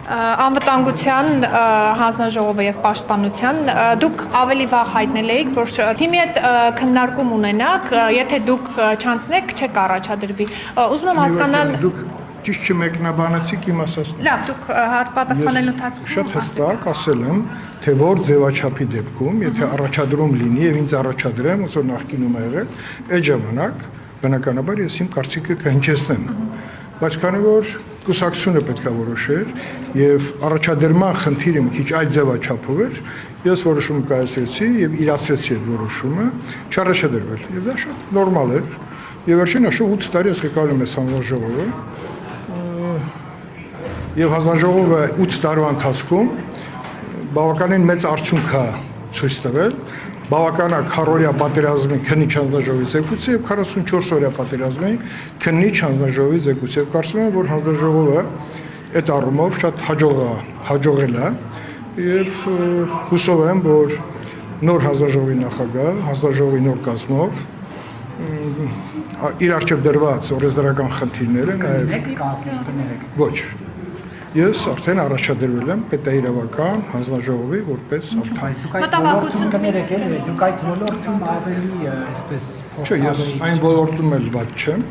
Անվտանգության հանձնաժողովը եւ պաշտպանության դուք ավելի վաղ հայտնել եք, որ թիմի հետ քննարկում ունենաք, եթե դուք չանցնեք, չեք առաջադրվի։ Ուզում եմ հասկանալ դուք ճիշտ չմեկնաբանեցիք իմ ասածները։ Լավ, դուք պատասխանելու ընթացքում շատ հստակ ասել եմ, թե որ ձևաչափի դեպքում, եթե առաջադրում լինի եւ ինձ առաջադրեմ, ոնց որ նախկինում ա եղել, այդ ժամանակ բնականաբար ես իմ կարծիքը կհնչեցնեմ։ Բայց քանի որ կուսակցությունը պետք է որոշեր եւ առաջադրման խնդիրը մի քիչ այդ ձևաչափով էր, ես որոշում կայացրեցի եւ իրացրեցի այդ որոշումը, չառաջադրվել։ Եվ դա շատ նորմալ էր։ Եվ վերջին աշխուժ 8 տարի ես եկալ եմ այս հանձնաժողովը։ Եվ հանձնաժողովը 8 տարվա ընթացքում բավականին մեծ արդյունք է ցույց տվել, բավականա քառօրյա պատերազմի քննիչ հանձնաժողովի զեկույցը եւ 44 օրյա պատերազմի քննիչ հանձնաժողովի զեկույցը։ Կարծում եմ, որ հանձնաժողովը այդ առումով շատ հաջողել է եւ հուսով եմ, որ նոր հանձնաժողովի նախագահ, հանձնաժողովի նոր կազմով իր առջև դրված օրենսդրական խնդիրները նաեւ ոչ Ես արդեն առաջադրվել եմ պետաիրավական հանձնաժողովի որպես մտավախություն կներեք էլ դուք այդ ոլորտում ավելի այսպես Չէ, ես այն ոլորտում էլ ված չեմ,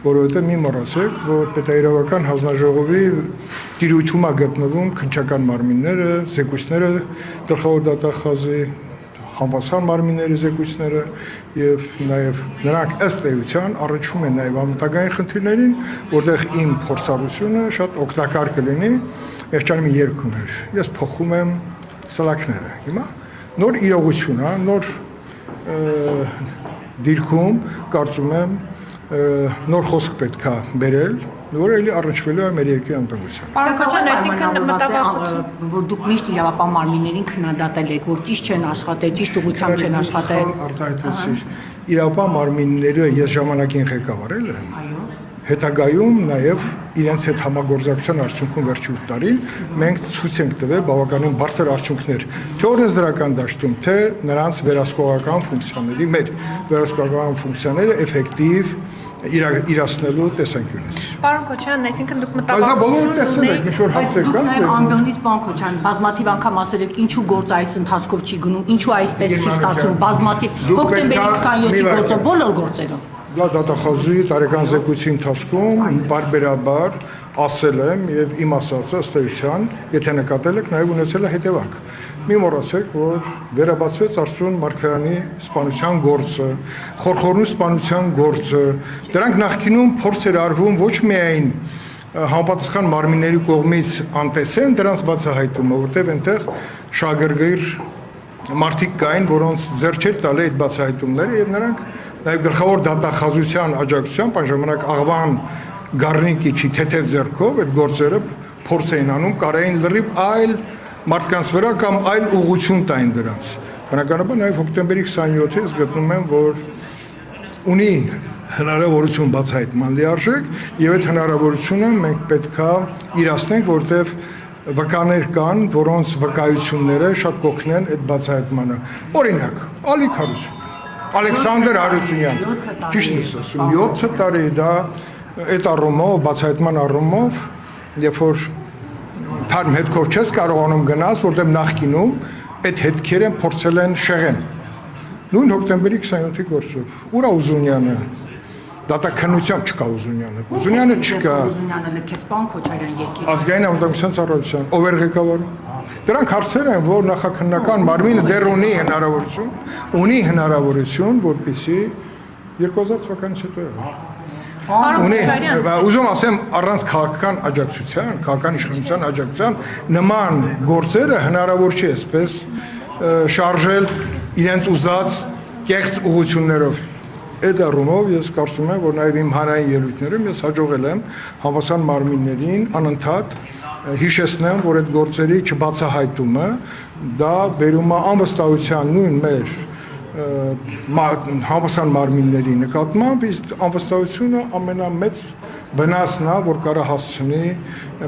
որովհետև մի մոռացեք, որ պետաիրավական հանձնաժողովի տիրույթում է գտնվում քննչական մարմինները, զեկույցները, գլխավոր դատախազի համապատասխան մարմինների զեկույցները եւ նաեւ նրանք ըստ էության առնչվում են նաեւ անվտանգային խնդիրներին, որտեղ իմ փորձառությունը շատ օգտակար կլինի, վերջանում երկուներ։ Ես փոխում եմ սլաքները։ Հիմա նոր իրողություն է, նոր դիրքում կարծում եմ նոր խոսք պետք է բերել որը էլի առնչվելու է մեր երկրի անվտանգության։ Պարոն Քոչարյան, այսինքն մտավախություն, որ դուք միշտ իրավապահ մարմիններին քննադատել եք, որ ճիշտ չեն աշխատել, ճիշտ ուղղությամբ չեն աշխատել։ Արտահայտեցի։ Իրավապահ մարմինները ես ժամանակին ղեկավարել եմ։ Հետագայում նաև իրենց հետ համագործակցության արդյունքում վերջի 8 տարին մենք ցույց ենք տվել բավականին բարձր արդյունքներ թե օրենսդրական դաշտում, թե նրանց վերահսկողական ֆունկցիաների, մեր վերահսկողական ֆունկցիաները էֆեկտիվ իրացնելու տեսանկյունից։ Պարոն Քոչարյան, այսինքն դուք Բայց դա բոլորը տեսել եք, ինչ որ հարցեր Դուք կան։ նաև ամբողջ բան Քոչարյան, բազմաթիվ անգամ ասել եք, ինչու գործը այս ընթացքով չի գնում, ինչու այսպես չի ստացվում, բազմաթիվ հոկտեմբերի 27-ի գործը բոլոր գործերով։ Դա դատախազի տարեկան զեկույցի ընթացքում բարբերաբար ասել եմ եւ իմ ասածը ըստ էության, եթե նկատել եք, նաեւ ունեցել է հետևանք։ Մի մոռացեք, որ վերաբացվեց Արծրուն Մարգարյանի սպանության գործը, Խորխորնու սպանության գործը, դրանք նախկինում փորձ էր արվում ոչ միայն համապատասխան մարմինների կողմից անտեսեն դրանց բացահայտումը, որտեղ այնտեղ շահագրգիռ մարդիկ կային, որոնց ձեռ չէր տալի այդ բացահայտումները եւ նրանք նաեւ գլխավոր դատախազության աջակցությամբ այն ժամանակ աղվան Գառնիկիչի թեթև ձեռքով այդ գործերը փորձ էին անում, կարային լրիվ այլ մարդկանց վրա կամ այլ ուղղություն տային դրանց։ Բնականաբար նաև հոկտեմբերի 27-ը ես գտնում եմ, որ ունի հնարավորություն բացահայտման լիարժեք եւ այդ հնարավորությունը մենք պետքա իրացնենք, որտեղ վկաներ կան, որոնց վկայությունները շատ կօգնեն այդ բացահայտմանը։ Օրինակ, Ալիկ Հարությունյան, Ալեքսանդր Հարությունյան, ճիշտ եմ ասում, 7 տարի դա այդ առումով, բացահայտման առումով, երբ որ թարմ հետքով չես կարողանում գնաս, որտեղ նախկինում այդ հետքերը փորձել են շեղեն։ Նույն հոկտեմբերի 27-ի գործով։ Ուրա Ուզունյանը, դատաքննությամբ չկա Ուզունյանը։ Ուզունյանը չկա։ Ուզունյանը լքեց պարոն Քոչարյան երկիրը։ Ազգային անվտանգության ծառայության, ով էր ղեկավարում։ Դրանք հարցեր են, որ նախաքննական մարմինը դեռ ունի հնարավորություն, որպեսզի 2000 թվականից հետո Ուզում ասեմ առանց քաղաքական աջակցության, քաղաքական իշխանության աջակցության նման գործերը հնարավոր չի այսպես շարժել իրենց ուզած կեղծ ուղղություններով։ Այդ առումով ես կարծում եմ, որ նաև իմ հանրային ելույթներում ես հաջողել եմ համապատասխան մարմիններին անընդհատ հիշեցնեմ, որ այդ գործերի չբացահայտումը դա բերում է անվստահության նույն մեր համապատասխան մարմինների նկատմամբ, իսկ անվստահությունը ամենամեծ վնասն է, որ կարող հասցնի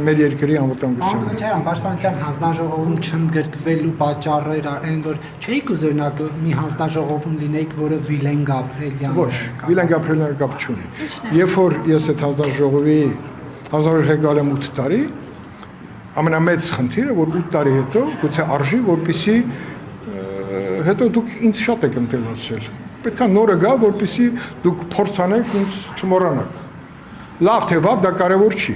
մեր երկրի անվտանգությանը։ Քոչարյան, պաշտպանության հանձնաժողովում չընդգրկվելու պատճառները այն, որ չէիք ուզենակ մի հանձնաժողովում լինեիք, որը Վիլեն Գաբրիելյանն է։ Ոչ, Վիլեն Գաբրիելյանը կապ չունի։ Երբ որ ես այդ հանձնաժողովի ղեկավար եմ 8 տարի, ամենամեծ խնդիրը, որ 8 տարի հետո գուցե արժի, որպեսզի հետո դուք ինձ շատ եք ընտելացրել։ Պետք է նորը գա, որպեսզի դուք փորձանեք ինձ չմոռանաք։ Լավ թե վատ, դա կարևոր չի։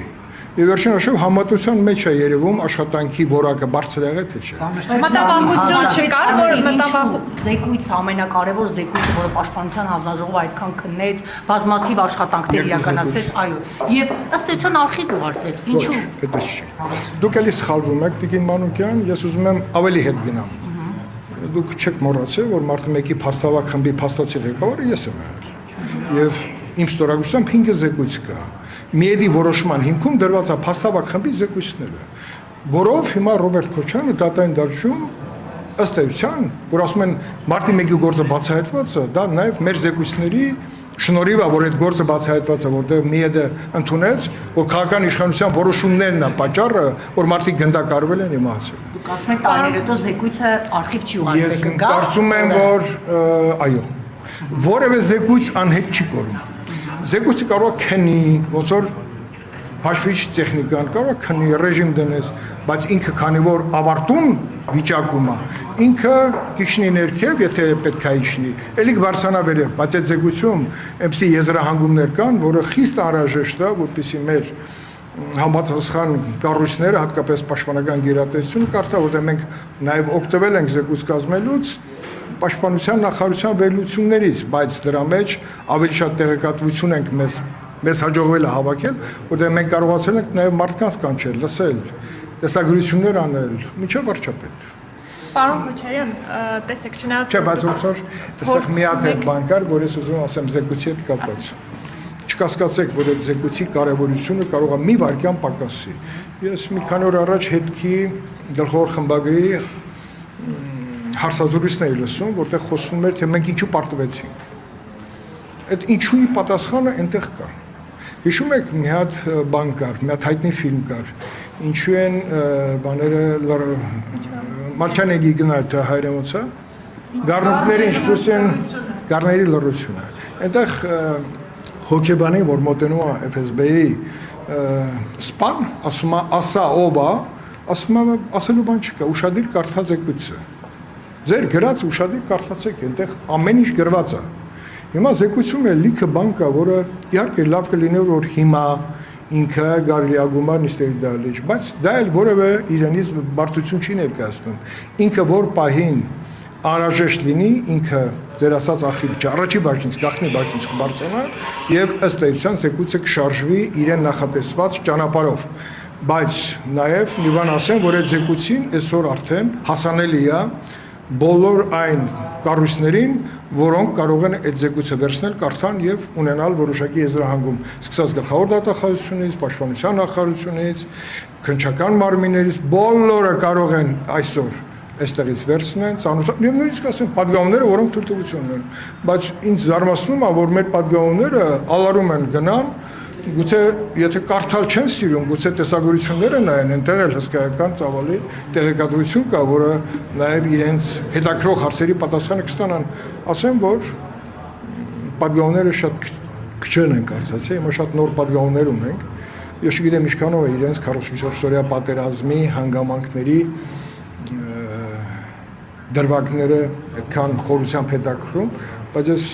Եվ վերջին հաշվով համատության մեջ է երևում աշխատանքի որակը բարձր եղել թե չէ։ Մտավախություն չկար, որ զեկույցը ամենակարևոր զեկույցը, որը Պաշտպանության հանձնաժողովը այդքան քննեց, բազմաթիվ աշխատանքներ իրականացրեց, այո, եւ ըստ էության արխիվ ուղարկեց։ Ինչու՞։ Այդպես չի։ Դուք էլի սխալվում եք, Տիկին Մանուկյան, ես ուզում եմ ավելի հետ գնամ։ Դուք չեք մոռացել, որ մարտի 1-ի փաստավակ խմբի փաստացի ղեկավարը ես եմ եղել։ Եվ իմ ստորագրությամբ 5 զեկույց կա։ Միեդի որոշման հիմքում դրված է փաստավակ խմբի զեկույցները, որով հիմա Ռոբերտ Քոչյանը դատային դարչում ըստ էության, որ ասում են մարտի 1-ի գործը բացահայտված է, դա նաև մեր զեկույցների շնորհիվ է, որ այդ գործը բացահայտված է, որտեղ Միեդը ընդունեց, որ քաղաքական իշխանության որոշումներն է պատճառը, որ մարդիկ գնդակարվել են իմացել։ Դուք ասում եք տարիներ հետո զեկույցը արխիվ չի ուղարկվել։ Ես կարծում եմ, որ այո, որևէ զեկույց անհետ չի կորում։ Զեկույցը կարող է քնի, ոնց որ հաշվիչ տեխնիկան կարող է քնի, ռեժիմ դնես, բայց ինքը քանի որ ավարտուն վիճակում է, ինքը կիչնի ներքև, եթե պետք է իջնի, էլի կբարձրանա վերև, բայց այդ զեկույցում այնպիսի եզրահանգումներ կան, որը խիստ անհրաժեշտ է, որպեսզի մեր համապատասխան կառույցները, հատկապես պաշտպանական գերատեսչությունը կարդա, որտեղ մենք նաև օգտվել ենք զեկույց կազմելուց պաշտպանության նախարարության վերլուծություններից, բայց դրա մեջ ավելի շատ տեղեկատվություն ենք մեզ հաջողվել է հավաքել, որտեղ մենք կարողացել ենք նաև մարդկանց կանչել, լսել, տեսագրություններ անել, մինչև վարչապետ։ Պարոն Քոչարյան, տեսեք, չնայած Չէ, բայց ոնց որ այստեղ մի հատ է բան կար, որ ես ուզում ասեմ զեկույցի հետ կապված։ Չկասկածեք, որ այդ զեկույցի կարևորությունը կարող է մի վայրկյան պակասի։ Ես մի քանի օր առաջ հետքի գլխավոր խմբագրի հարցազրույցն էի լսում, որտեղ խոսում էր, թե մենք ինչու պարտվեցինք։ Այդ ինչուի պատասխանը այնտեղ կա։ Հիշում եք մի հատ բան կար, մի հատ հայտնի ֆիլմ կար, ինչու են բաները Մալչանեգի գնայթը հայրենոցը, գառնուկները ինչպես են գառների լռությունը։ Այնտեղ հոկեբանի, որ մոտենում է FSB-ի սպան, ասում է, ասա ով է, ասում է, ասելու բան չկա, ուշադիր կարդա զեկույցը։ Ձեր գրած ուշադիր կարդացեք, այնտեղ ամեն ինչ գրված է։ Հիմա զեկույցում է լիքը բան կա, որը իհարկե լավ կլիներ, որ հիմա ինքը Գարլիագումար նիստերի դալիճ, բայց դա էլ որևէ իրենից բարդություն չի ներկայացնում։ Ինքը որ պահին անհրաժեշտ լինի, ինքը ձեր ասած արխիվը չէ, առաջի բաժնից, գաղտնի բաժնից կբարձրանա եւ ըստ էության զեկույցը կշարժվի իրեն նախատեսված ճանապարհով։ Բայց նաեւ մի բան ասեմ, որ այդ զեկույցին այսօր արդեն հասանելի է բոլոր այն կառույցներին, որոնք կարող են այդ զեկույցը վերցնել, կարդան եւ ունենալ որոշակի եզրահանգում, սկսած գլխավոր դատախազությունից, պաշտպանության նախարարությունից, քննչական մարմիններից, բոլորը կարող են այսօր այստեղից վերցնեն, ծանոթ եւ նույնիսկ ասեմ падգամները, որոնք թույլտվություն ունեն, բայց ինձ զարմացնում է, որ մեր падգամները ալարում են գնան, գուցե եթե կարդալ չեն սիրում, գուցե տեսագրությունները նայեն, այնտեղ էլ հսկայական ծավալի տեղեկատվություն կա, որը նաև իրենց հետաքրող հարցերի պատասխանը կստանան։ Ասեմ, որ падգամները շատ քչեն են կարծացել, հիմա շատ նոր падգամներ ունենք։ Ես չգիտեմ ինչքանով է իրենց 44-օրյա պատերազմի հանգամանքների դրվագները այդքան խորությամբ հետաքրում, բայց ես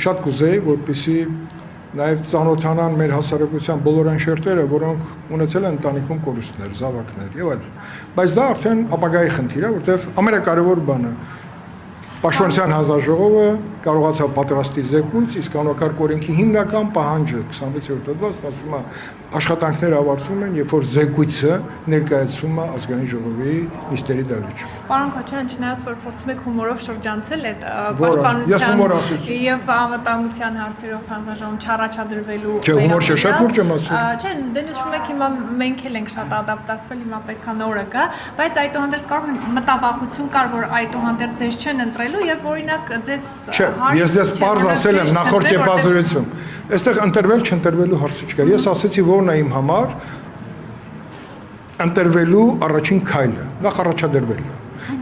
շատ կուզեի, որպեսզի նաև ծանոթանան մեր հասարակության բոլոր այն շերտերը, որոնք ունեցել են ընտանիքում կորուստներ, զավակներ եւ այլն։ Բայց դա արդեն ապագայի խնդիր է, որտեղ ամենակարևոր բանը Պաշտպանության հանձնաժողովը կարողացավ պատրաստի զեկույց, իսկ կանոնակարգ օրենքի հիմնական պահանջը 26-րդ հոդվածն ասում է աշխատանքները ավարտվում են, երբ որ զեկույցը ներկայացվում է ազգային ժողովի նիստերի դահլիճում։ Պարոն Քոչարյան, չնայած որ փորձում եք հումորով շրջանցել այդ Ես հումոր ասեցի։ եւ անվտանգության հարցերով հանձնաժողովում չառաջադրվելու։ Չէ, հումոր չէ, շատ լուրջ եմ ասում։ Չէ, դե նշում եք հիմա մենք էլ ենք շատ ադապտացվել, հիմա պետքա նորը գա, բայց այդուհանդերձ կարող է մտավախություն կար, որ այդուհանդերձ ձեզ չեն ընտրելու եւ օրինակ ձեզ Չէ, ես ձեզ պարզ ասել եմ նախորդ կեպազորությունում։ Այստեղ ընտրվել չընտրվելու հարցը չկար։ Ես ասեցի, որն է իմ համար ընտրվելու առաջին քայլը, նախ առաջադրվելը։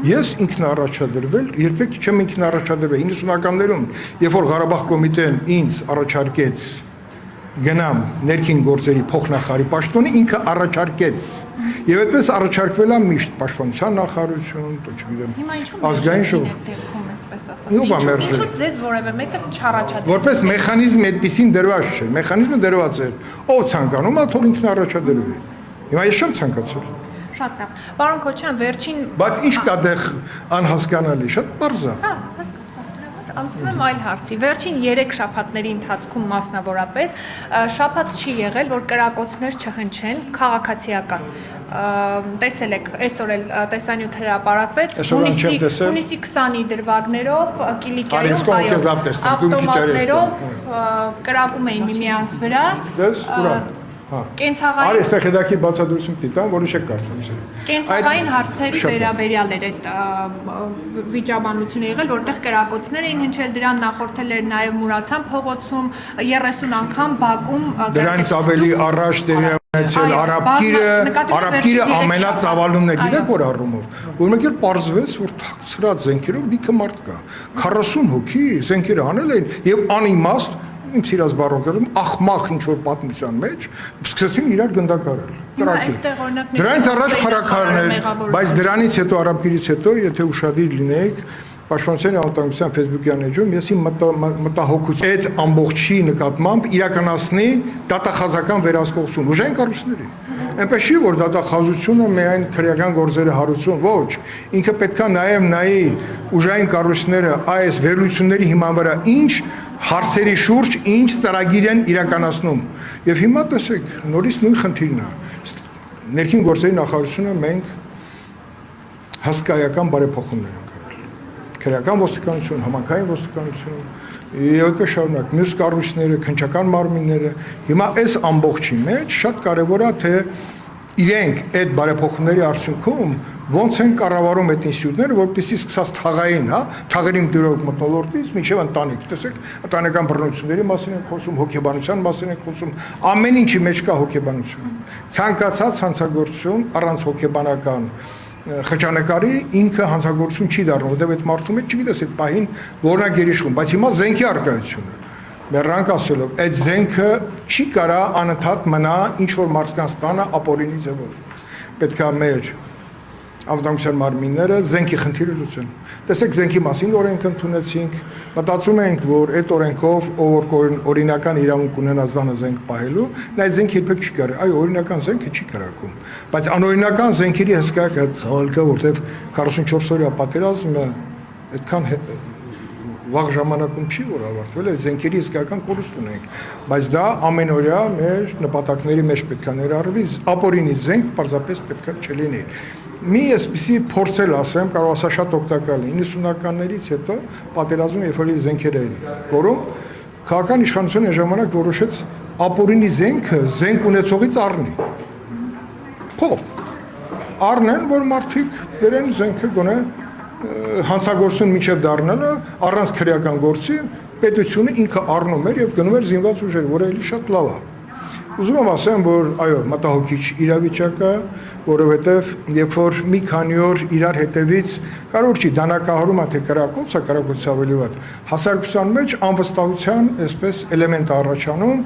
Ես ինքնաառաջադրվել, երբեք չեմ ինքնաառաջադրվել 90-ականներում, երբ որ Ղարաբաղ կոմիտեն ինձ առաջարկեց գնամ ներքին գործերի փոխնախարարի պաշտոնը ինքը առաջարկեց եւ այդպես առաջարկվել է միշտ պաշտպանության նախարարություն, չգիտեմ, Հիմա ինչու ազգային ժողով դեպքում էսպես ասած։ Ո՞վ է մերժել։ Ինչու ձեզ որևէ մեկը չառաջադրել։ որպես մեխանիզմ այդպեսին դրված չէր, մեխանիզմը դրված էր, ով ցանկանում է թող ինքն առաջադրվի։ Հիմա ես չեմ ցանկացել։ Շատ լավ։ Պարոն Քոչյան, վերջին Բայց ինչ կա դեղ անհասկանալի, շատ པարզ է։ Հա, անցնում եմ այլ հարցի։ Վերջին 3 շաբաթների ընթացքում մասնավորապես շաբաթ չի եղել, որ կրակոցներ չհնչեն քաղաքացիական։ Տեսել եք, այսօր էլ տեսանյութ հրապարակվեց, հունիսի 20-ի դրվագներով Կիլիկիայում ավտոմատներով կրակում էին միմյանց վրա։ Դες, ուրա։ Կենցաղային Արի այստեղ հետաքի բացատրություն պիտան, որը չեք կարծում։ Կենցաղային հարցերի վերաբերյալ էր այդ վիճաբանությունը եղել, որտեղ կրակոցներ էին հնչել, դրան նախորդել էր նաև Մուրացյան փողոցում 30 անգամ Բաքում Դրանից ավելի առաջ տեղի ունեցել Արաբկիրը ամենածավալումն է, գիտեք որ առումով։ Որ մեկ էլ պարզվեց, որ թաքցրած զենքերով լիքը մարդ կա։ 40 հոգի զենքերը անել են եւ անիմաստ իմ սիրած բառոներում ախմախ ինչ որ պատմության մեջ սկսեցին իրար գնդակարել կրակել դրանից առաջ փարակարներ բայց դրանից հետո արաբկիրից հետո եթե ուշադիր լինեիք Պաշտպանության անվտանգության Facebook-յան էջում ես իմ մտահոգություն այդ ամբողջի նկատմամբ իրականացնի դատախազական վերահսկողություն ուժային կառույցների այնպես չի որ դատախազությունը միայն քրեական գործերը հարուցում ոչ ինքը պետքա նաև նայի ուժային կառույցները այս վերլուծությունների հիման վրա ինչ հարցերի շուրջ ինչ ծրագիր են իրականացնում եւ հիմա տեսեք նորից նույն խնդիրն է ներքին գործերի նախարարությունը մենք հսկայական բարեփոխումներ ենք արել քրեական ոստիկանություն համակարգային ոստիկանություն եւ այդպես շարունակ մյուս կառույցները քննչական մարմինները հիմա այս ամբողջի մեջ շատ կարեւոր է թե իրենք այդ բարեփոխումների արդյունքում ոնց են կառավարում այդ ինստիտուտները, որպեսզի սկսած թաղային, հա, թաղերին դրող մթնոլորտից մինչև ընտանիք, տեսեք, ընտանեկան բռնությունների մասին են խոսում, հոգեբանության մասին են խոսում, ամեն ինչի մեջ կա հոգեբանություն։ Ցանկացած հանցագործություն առանց հոգեբանական խճանկարի ինքը հանցագործություն չի դառնում, որտեղ այդ մարդու մեջ չգիտես այդ պահին որն է գերիշխում, բայց հիմա զենքի արկայությունը Մեռանք ասելով, այդ զենքը չի կարա անընդհատ մնա ինչ որ մարդկանց տանը ապօրինի ձևով։ Պետք է մեր անվտանգության մարմինները զենքի խնդիրը լուծեն։ Տեսեք զենքի մասին օրենք ընդունեցինք, մտածում ենք, որ այդ օրենքով ով օրինական իրավունք ունենա զանը զենք պահելու, նա այդ զենքը երբեք չի կարա, այ օրինական զենքը չի կրակում։ Բայց անօրինական զենքերի հսկայական ցավալքը, որտեղ 44 օրյա պատերազմը այդքան վաղ ժամանակում չի որ ավարտվել, այդ զենքերի իսկական կորուստ ունենք, բայց դա ամենօրյա մեր նպատակների մեջ պետք է ներառվի, ապօրինի զենք պարզապես պետք է չլինի։ Մի այսպիսի փորձել ասեմ, կարող ասա շատ օգտակար է, 90-ականներից հետո պատերազմում երբ որ զենքեր էին կորում, քաղաքական իշխանությունը այն ժամանակ որոշեց ապօրինի զենքը զենք ունեցողից առնի։ Փող առնեն, որ մարդիկ բերեն զենքը գոնե հանցագործություն միջև դառնալը առանց քրեական գործի պետությունը ինքը առնում էր եւ գնում էր զինված ուժեր, որը էլի շատ լավ է։ Ուզում եմ ասեմ, որ այո, մտահոգիչ իրավիճակ է, որովհետեւ երբ որ մի քանի օր իրար հետևից կարող չի դանակահարում թե կրակոցը, կրակոցը ավելի վատ, հասարակության մեջ անվստահության այսպես էլեմենտ առաջանում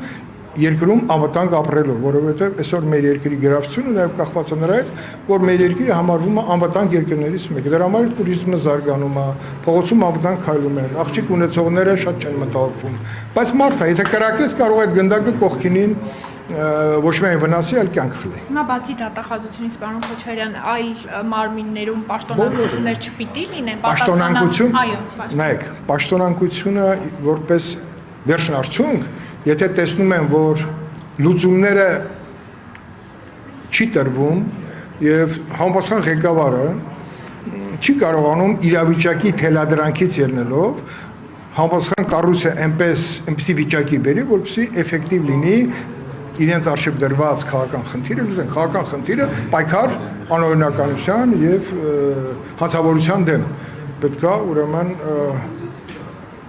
երկրում անվտանգ ապրելով, որովհետև այսօր մեր երկրի գրավությունը նաև կախված է նրա հետ, որ մեր երկիրը համարվում է անվտանգ երկրներից մեկը։ Դրա համար տուրիզմը զարգանում է, փողոցում անվտանգ քայլում են, աղջիկ ունեցողները շատ չեն մտահոգվում։ Բայց մարդը, եթե կրակես, կարող է այդ գնդակը կողքինին ոչ միայն վնասի, այլ կյանք խլի։ Հիմա բացի դատախազությունից, պարոն Քոչարյան, այլ մարմիններում պաշտոնանկություններ չպիտի լինեն, պաշտոնանկություն, նայեք, պաշտոնանկությունը որպես վերջնարդյունք, եթե տեսնում են, որ լուծումները չի տրվում եւ համապատասխան ղեկավարը չի կարողանում իրավիճակի թելադրանքից ելնելով համապատասխան կառույցը այնպեսի վիճակի բերի, որպեսզի էֆեկտիվ լինի իրենց արժեվ դրված քաղաքական խնդիրը լուծեն, քաղաքական խնդիրը պայքար անօրինականության եւ հանցավորության դեմ։ Պետք է ուրեմն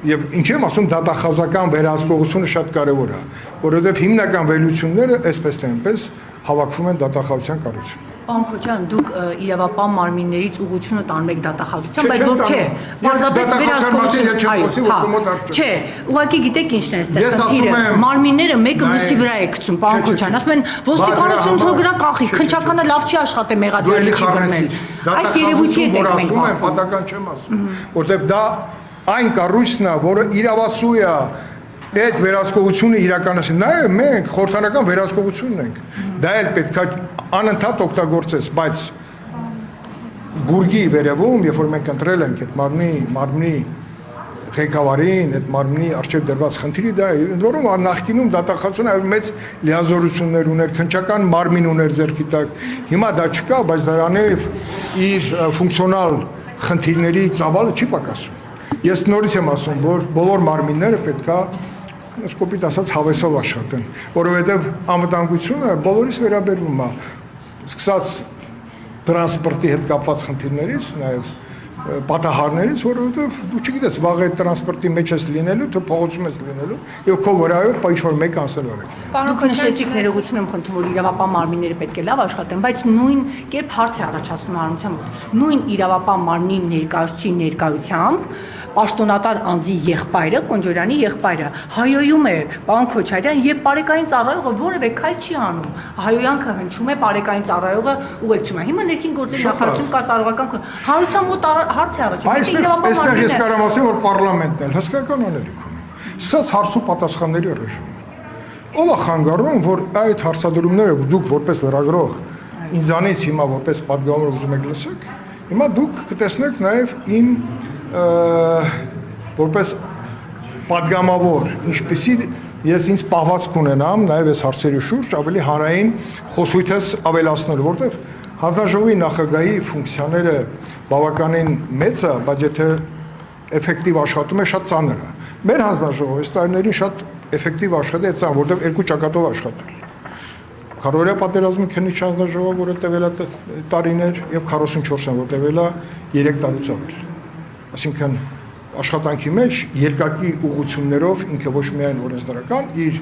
Եվ ինչ եմ ասում, դատախազական վերահսկողությունը շատ կարևոր է, որովհետև հիմնական վերլուծությունները այսպես թե այնպես հավաքվում են դատախազության կառույցում։ Պարոն Քոչարյան, դուք իրավապահ մարմիններից ուղղությունը տանում եք դատախազության, բայց որ չէ, բազապես վերահսկողություն, չէ, ուղղակի գիտեք ինչն է այստեղ խնդիրը, մարմինները մեկը մյուսի վրա է գցում, պարոն Քոչարյան, ասում են ոստիկանությունը թող գնա կախի, քննչականը լավ չի աշխատել մեղադրյալի չի բռնել։ Այս երևույթի հետ ենք մենք ասում, պատական չեմ ասում, որովհետև դա այն կառույցն է, որը իրավասու է այդ վերահսկողությունը իրականացնել։ Նաև մենք խորհրդանական վերահսկողությունն ենք։ Դա էլ պետք է անընդհատ օգտագործես, բայց բուրգի վերևում, երբ որ մենք ընտրել ենք այդ մարմնի ղեկավարին, այդ մարմնի արժեք դրված խնդիրի դա է, ընդ որում նախկինում դատախազությունը մեծ լիազորություններ ուներ, քննչական մարմին ուներ ձեռքի տակ։ Հիմա դա չկա, բայց դրանով իր ֆունկցիոնալ խնդիրների ծավալը չի պակասում։ Ես նորից եմ ասում, որ բոլոր մարմինները պետք է սկոպիտ ասած հավեսով աշխատեն, որովհետև անվտանգությունը բոլորիս վերաբերվում է, սկսած տրանսպորտի հետ կապված խնդիրներից, նաև պատահարներից, որովհետև դու չգիտես վաղ այդ տրանսպորտի մեջ ես լինելու, թե փողոցում ես լինելու, եւ քո վրայով ինչ-որ մեկ անցնելու եք։ Դուք նշեցիք ներողություն եմ խնդրում, որ իրավապահ մարմինները պետք է լավ աշխատեն, բայց նույն կերպ հարց է առաջացնում հանրության մոտ։ Նույն իրավապահ մարմնի ներկայացուցիչի ներկայությամբ պաշտոնատար անձի եղբայրը, Կոնջորյանի եղբայրը, հայոյում է պարոն Քոչարյան եւ բարեկային ծառայողը որևէ քայլ չի անում։ Հայոյանքը հնչում է, բարեկային ծառայողը ուղեկցում է։ Հիմա ներքին գործերի նախարարություն կա ծառայական հանրության մոտ հարց է առաջանում։ Այստեղ ես կարամ ասեմ, որ պարլամենտն էլ հսկայական անելիք ունի։ Սկսած հարց ու պատասխանների ռեժիմը։ Ով է խանգարում, որ այդ հարցադրումները դուք որպես լրագրող ինձանից հիմա որպես պատգամավոր ուզում եք լսեք, հիմա դուք կտեսնեք նաև իմ որպես պատգամավոր, ինչպեսի ես ինձ պահվածք ունենամ նաև այս հարցերի շուրջ ավելի հանրային խոսույթս ավելացնելու, որտեղ հանձնաժողովի նախագահի ֆունկցիաները բավականին մեծ է, բայց եթե էֆեկտիվ աշխատում է, շատ ծանր է։ Մեր հանձնաժողովը այս տարիներին շատ էֆեկտիվ աշխատել է ծանր, որտեղ երկու ճակատով աշխատել։ Քարորիա պատերազմի քննիչ հանձնաժողովը, որը տևել է տարիներ, եւ 44-ը, որ տևել է 3 տարուց ավել։ Այսինքն աշխատանքի մեջ երկակի ուղղություններով ինքը ոչ միայն օրենսդրական, իր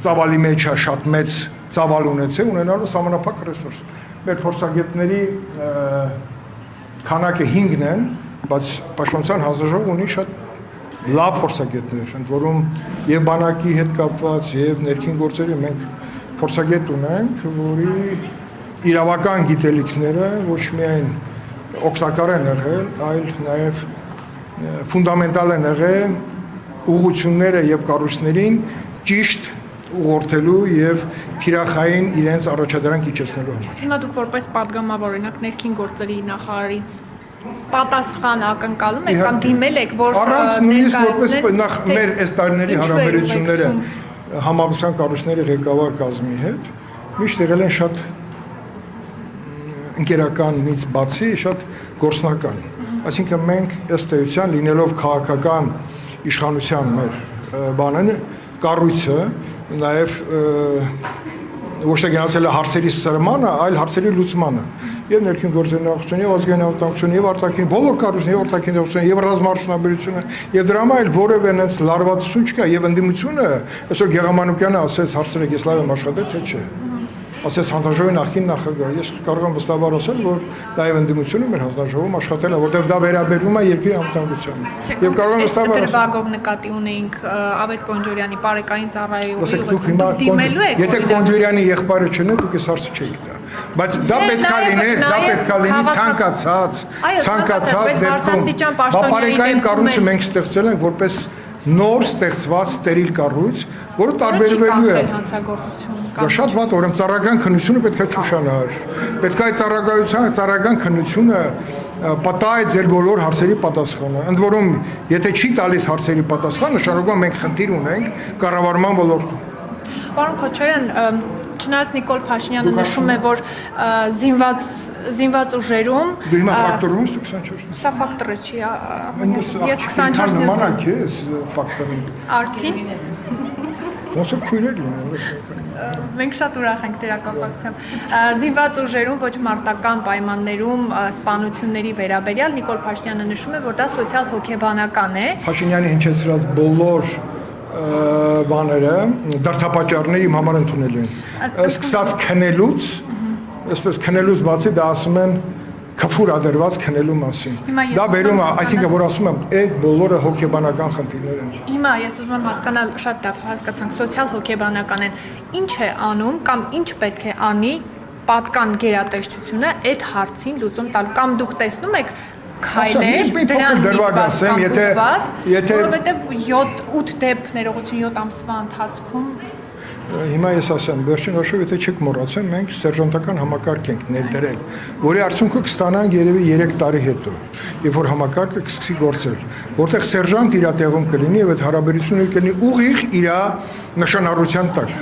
ծավալի մեջ է շատ մեծ ծավալ ունեցել, ունենալու սահմանափակ ռեսուրս։ Մեր փորձագետների քանակը 5-ն են, բայց Պաշտպանության հանձնաժողովը ունի շատ լավ փորձագետներ, ընդ որում եւ բանակի հետ կապված եւ ներքին գործերի մենք փորձագետ ունենք, որի իրավական գիտելիքները ոչ միայն օգտակար են եղել, այլ նաեւ ֆունդամենտալ են եղել ուղղությունները եւ կառույցներին ճիշտ ուղղորդելու եւ թիրախային իրենց առաջադրանք իջեցնելու համար։ Հիմա դուք որպես падգամավոր օրինակ ներքին գործերի նախարարից պատասխան ակնկալում եք կամ դիմել եք, որ առանց նույնիսկ որպես նախ մեր այս տարիների հարաբերությունները համապատասխան կառույցների ղեկավար կազմի հետ միշտ եղել են շատ ընկերականից բացի շատ գործնական։ Այսինքն մենք ըստ էության լինելով քաղաքական իշխանության մեր բանանը կառույցը նաև ոչ թե գնացել է հարցերի սրմանը, այլ հարցերի լուծմանը։ Եվ ներքին գործերի նախարարությունը, եւ ազգային անվտանգությունը, եւ արտաքին բոլոր կառույցները, եւ արտաքին գործողությունը, եւ ռազմարդյունաբերությունը, եւ դրա համար այլ որևէ այնց լարվածություն չկա, եւ ընդդիմությունը, այսօր Գեղամանուկյանը ասեց հարցերը ես լավ եմ աշխատել, թե չէ։ Ասես հանձնաժողովի նախկին նախագահ, ես կարող եմ վստահաբար ասել, որ նաև ընդդիմությունը մեր հանձնաժողովում աշխատել է, որտեղ դա վերաբերվում է երկրի անվտանգությանը։ Եվ կարող եմ վստահաբար ասել։ Դրվագով նկատի ունեինք Ավետ Կոնջորյանի բարեկային ծառայողի դիմելու եք։ Եթե Կոնջորյանի եղբայրը չնե, դուք այս հարցը չեք տա։ Բայց դա պետք է լիներ, դա պետք է լինի ցանկացած դեպքում։ Բարեկային կառույցը մենք ստեղծել ենք որպես նոր ստեղծված ստերիլ կառույց, որը տարբերվելու է։ Դա շատ վատ օրեմ ծառայական քննությունը պետք է չուշանար։ Պետք է ծառայական քննությունը պատահի ձեր բոլոր հարցերի պատասխանը։ Ընդ որում, եթե չի տալիս հարցերի պատասխանը, նշանակում մենք խնդիր ունենք կառավարման ոլորտում։ Պարոն Քոչարյան, չնայած Նիկոլ Փաշինյանը նշում է, որ զինված ուժերում Դու հիմա ֆակտորում ես 24-ն։ Սա ֆակտորը չի, ես 24-ն նմանակ ես ֆակտորին։ Արքին։ Ոնց է քույրեր լինել։ Մենք շատ ուրախ ենք դրա կապակցությամբ։ Զինված ուժերում ոչ մարտական պայմաններում սպանությունների վերաբերյալ Նիկոլ Փաշինյանը նշում է, որ դա սոցիալ հոգեբանական է։ Փաշինյանի հնչեցրած բոլոր բաները, դրդապատճառները իմ համար ընդունելի են։ Սկսած քնելուց, այսպես քնելուց բացի դա ասում են քֆուր ադրված քնելու մասին։ Դա վերում է, այսինքն որ ասում եմ, այդ բոլորը հոգեբանական խնդիրներ են։ Հիմա ես ուզում եմ հասկանալ, շատ լավ հասկացանք, սոցիալ հոգեբանական են։ Ինչ է անում կամ ինչ պետք է անի պատկան գերատեսչությունը այդ հարցին լուծում տալ կամ դուք տեսնում եք քայլեր դրան դրված կամ որովհետև 7-8 դեպք ներողություն 7 ամսվա ընթացքում Հիմա ես ասեմ, վերջին հաշվով եթե չեք մոռացել, մենք սերժանտական համակարգ ենք ներդրել, որի արդյունքը կստանանք երևի 3 տարի հետո, երբ որ համակարգը կսկսի գործել, որտեղ սերժանտ իր տեղում կլինի եւ այդ հարաբերությունը կլինի ուղիղ իր նշանառության տակ։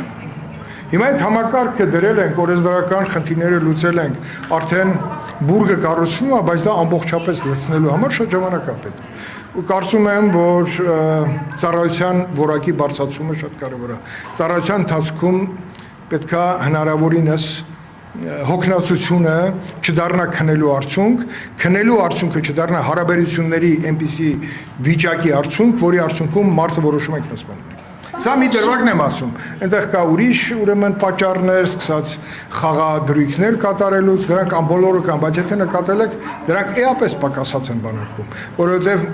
Հիմա այդ համակարգը դրել ենք, օրենսդրական խնդիրները լուծել ենք, արդեն բուրգը կառուցվում է, բայց դա ամբողջապես լցնելու համար շատ ժամանակ է պետք։ Ու կարծում եմ, որ ծառայության որակի բարձրացումը շատ կարևոր է։ Ծառայության ընթացքում պետք է հնարավորինս հոգնածությունը չդառնա քնելու արդյունք, քնելու արդյունքը չդառնա հարաբերությունների այնպիսի վիճակի արդյունք, որի արդյունքում մարդը որոշում է ինքնասպանել։ Սա մի դրվագն եմ ասում, այնտեղ կա ուրիշ ուրեմն պատճառներ, սկսած խաղադրույքներ կատարելուց, դրանք ամբողջը կան, բայց եթե նկատել եք, դրանք էապես պակասած են բանակում, որովհետև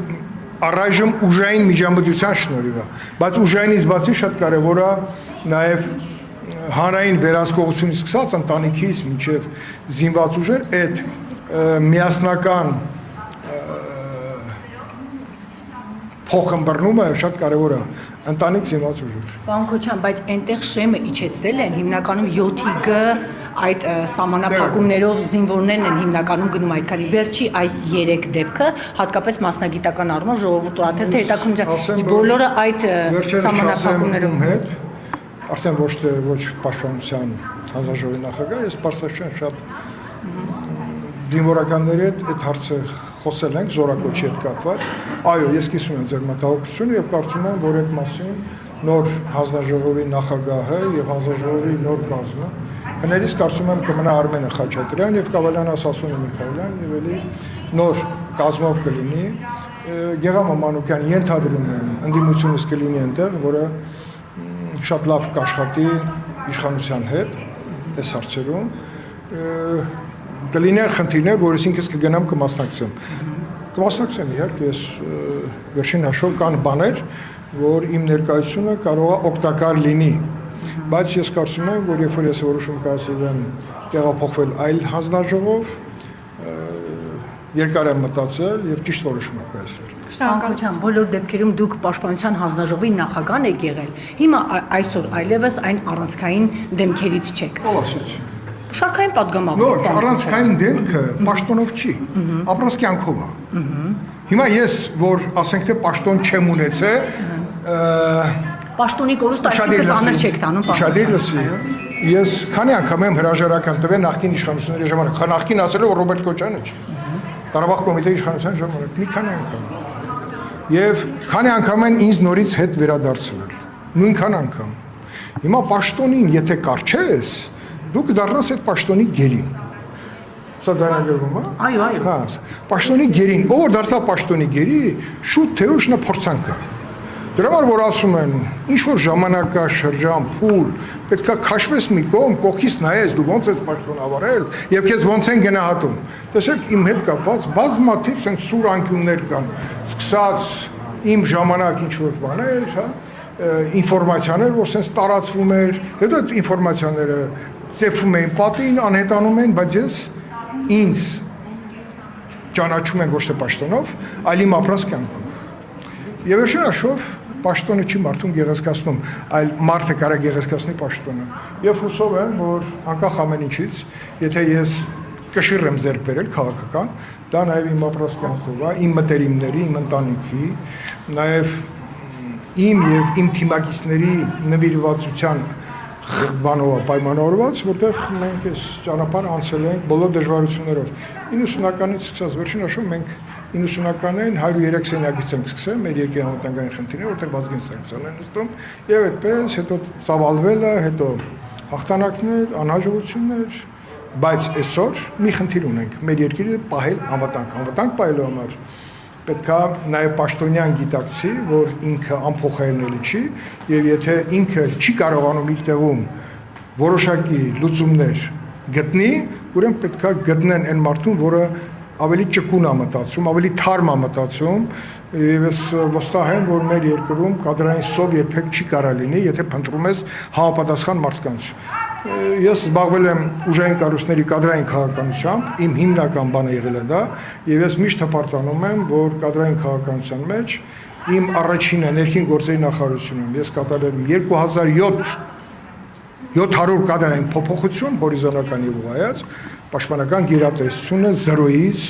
առայժմ ուժային միջամտության շնորհիվ է, բայց ուժայինից բացի շատ կարևոր է նաև հանրային վերահսկողությունից սկսած ընտանիքից մինչև զինված ուժեր այդ միասնական փոխըմբռնումը շատ կարևոր է ընտանիք զինված ուժեր։ Պարոն Քոչյան, բայց այնտեղ շեմը իջեցրել են հիմնականում 7-ի այդ սահմանափակումներով զինվորներն են հիմնականում գնում այդքանի վերջի այս 3 դեպքը հատկապես մասնագիտական առումով ժողովուրդ օրաթերթը հետաքննության բոլորը այդ սահմանափակումներով հետ արդեն ոչ թե ոչ պաշտպանության հանձնաժողովի նախագահ, ես պարզաշեն շատ զինվորականների հետ այդ հարցը խոսել ենք զորակոչի հետ կապված։ Այո, ես կիսում եմ ձեր մտահոգությունը եւ կարծում եմ, որ այդ մասին նոր հանձնաժողովի նախագահը եւ հանձնաժողովի նոր կազմը հներից կարծում եմ կմնա Արմենը Խաչատրյան եւ Կավալյան Ասասունի Միքայելյան եւ էլի նոր կազմով կլինի Գեղամ Մանուկյան ենթադրում եմ ընդդիմությունից կլինի այնտեղ, որը շատ լավ կաշխատի իշխանության հետ այս հարցերում կլինեն խնդիրներ, որից ինքս կգնամ կմասնակցեմ։ Կմասնակցեմ իհարկե, ես վերջին հաշվով կան բաներ, որ իմ ներկայությունը կարող է օգտակար լինի, բայց ես կարծում եմ, որ երբ որ ես որոշում կայացրեմ տեղափոխվել այլ հանձնաժողով, երկար եմ մտածել եւ ճիշտ որոշում եմ կայացրել։ Շնորհակալություն, բոլոր դեպքերում դուք պաշտպանության հանձնաժողովի նախագահն եք եղել։ Հիմա այսօր այլևս այն առանցքային դեմքերից չեք։ Ո՞վ ասեց։ Շարքային падգամավոր։ Ոչ, առանցքային դեմքը պաշտոնով չի, ապրած կյանքով է։ Հիմա ես, որ ասենք թե պաշտոն չեմ ունեցել, պաշտոնի կորուստը այսպես աներ չեք տանում պաշտոնը։ Ես քանի անգամ եմ հրաժարական տվել նախկին իշխանությունների ժամանակ, նախկին ասելով Ռոբերտ Քոչյանը չի։ Ղարաբաղ կոմիտեի իշխանության ժամանակ մի քանի անգամ։ Եվ քանի անգամ են ինձ նորից հետ վերադարձվել։ Նույնքան անգամ։ Հիմա պաշտոնին եթե կարճես, դու կդառնաս այդ պաշտոնի գերին։ Սա ձայնագրվում է։ Այո, այո։ Հա, պաշտոնի գերին, ով դարձա պաշտոնի գերի, շուտ թե ուշ նա փորձանք է։ Դրա համար որ ասում են, ինչ որ ժամանակա շրջան, փուլ, պետքա քաշվես մի կողմ, կողքից նայես, դու ոնց ես պաշտոն ավարել եւ քեզ ոնց են գնահատում։ Տեսեք, իմ հետ կապված բազմաթիվ sense սուր անկյուններ կան։ Սկսած իմ ժամանակ ինչ որ բաներ, հա, ինֆորմացիաներ, որ sense տարածվում էր, հետո այդ ինֆորմացիաները ծեփում էին պատին, անհետանում են, բայց ես ինձ ճանաչում են ոչ թե պաշտոնով, այլ իմ ապրած կյանքով։ Եվ վերջին հաշվով պաշտոնը չի մարդուն գեղեցկացնում, այլ մարդը կարող է գեղեցկացնի պաշտոնը։ Եվ հուսով եմ, որ անկախ ամեն ինչից, եթե ես կշիռ եմ ձեռք բերել քաղաքական, դա նաև իմ ապրած կյանքով է, իմ մտերիմների, իմ ընտանիքի, նաև իմ եւ իմ թիմակիցների նվիրվածության բանով պայմանավորված, որտեղ մենք այս ճանապարհը անցել ենք բոլոր դժվարություններով։ 90-ականից սկսած վերջին հաշվով մենք 90-ականներին 103 սենյակից ենք սկսել մեր երկրի անվտանգային խնդիրները, որտեղ բազգին սանկցիաներ են նստում, եւ այդպես հետո ծավալվելը, հետո հաղթանակներ, անհաջողություններ, բայց այսօր մի խնդիր ունենք մեր երկիրը պահել անվտանգ պահելու համար պետքա նաև պաշտոնյան գիտակցի, որ ինքը անփոխարինելի չի, եւ եթե ինքը չի կարողանում իր տեղում որոշակի լուծումներ գտնի, ուրեմն պետքա գտնեն այն մարդուն, որը ավելի ճկուն է մտածում, ավելի թարմ է մտածում, եւ ես վստահ եմ, որ մեր երկրում կադրային սով երբեք չի կարող լինի, եթե փնտրում ես համապատասխան մարդկանց։ Ես զբաղվել եմ ուժային կառույցների կադրային քաղաքականությամբ, իմ հիմնական բանը եղել է դա, եւ ես միշտ հպարտանում եմ, որ կադրային քաղաքականության մեջ իմ առաջին ներքին գործերի նախարարությունում ես կատարել եմ 2700 կադրային փոփոխություն հորիզոնական եւ ուղղայաց, պաշտպանական գերատեսչությունը 0-ից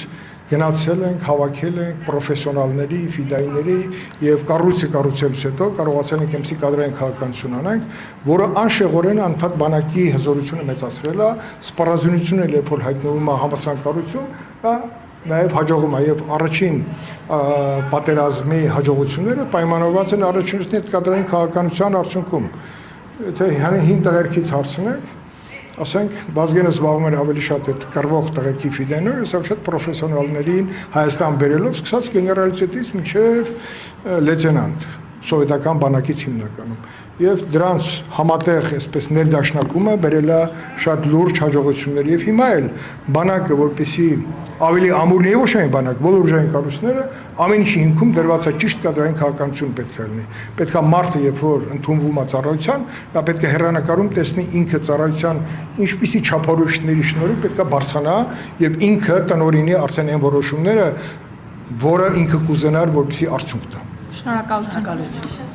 գնացել ենք, հավաքել ենք պրոֆեսիոնալների, ֆիդայիների եւ կառույցելուց հետո կարողացել ենք MC կադրային քաղաքականություն անենք, որը անշեղորեն անդադ բանակի հզորությունը մեծացրել է, սպառազինությունը երբ որ հայտնվում է համասան կառույցում, դա նաև հաջողում է եւ առաջին պատերազմի հաջողությունները պայմանավորված են առաջնորդի կադրային քաղաքականության արդյունքում։ Եթե հին տղերքից հարցնենք, ասենք Վազգենը զբաղվում էր ավելի շատ այդ կռվող տղերքի ֆիդայներով, այսօր շատ պրոֆեսիոնալներին Հայաստան բերելով, սկսած գեներալիտետից մինչև լեյտենանտ, սովետական բանակից հիմնականում։ Եվ դրանց համատեղ այսպես ներդաշնակումը բերել է շատ լուրջ հաջողություններ եւ հիմա էլ բանակը, որպեսի ավելի ամուր եւ ոչ միայն բանակ, բոլոր ուժային կառույցները ամեն ինչի հիմքում դրված է ճիշտ կադրային քաղաքականություն պետք է լինի։ Պետք է մարդը, երբ որ ընդունվում է ծառայության, նա պետք է հեռանկարում տեսնի ինքը ծառայության ինչպիսի չափորոշիչների շնորհիվ պետք է բարձրանա եւ ինքը տնօրինի արդեն այն որոշումները, որը ինքը կուզենար, որպեսի արդյունք տա։ Շնորհակալություն։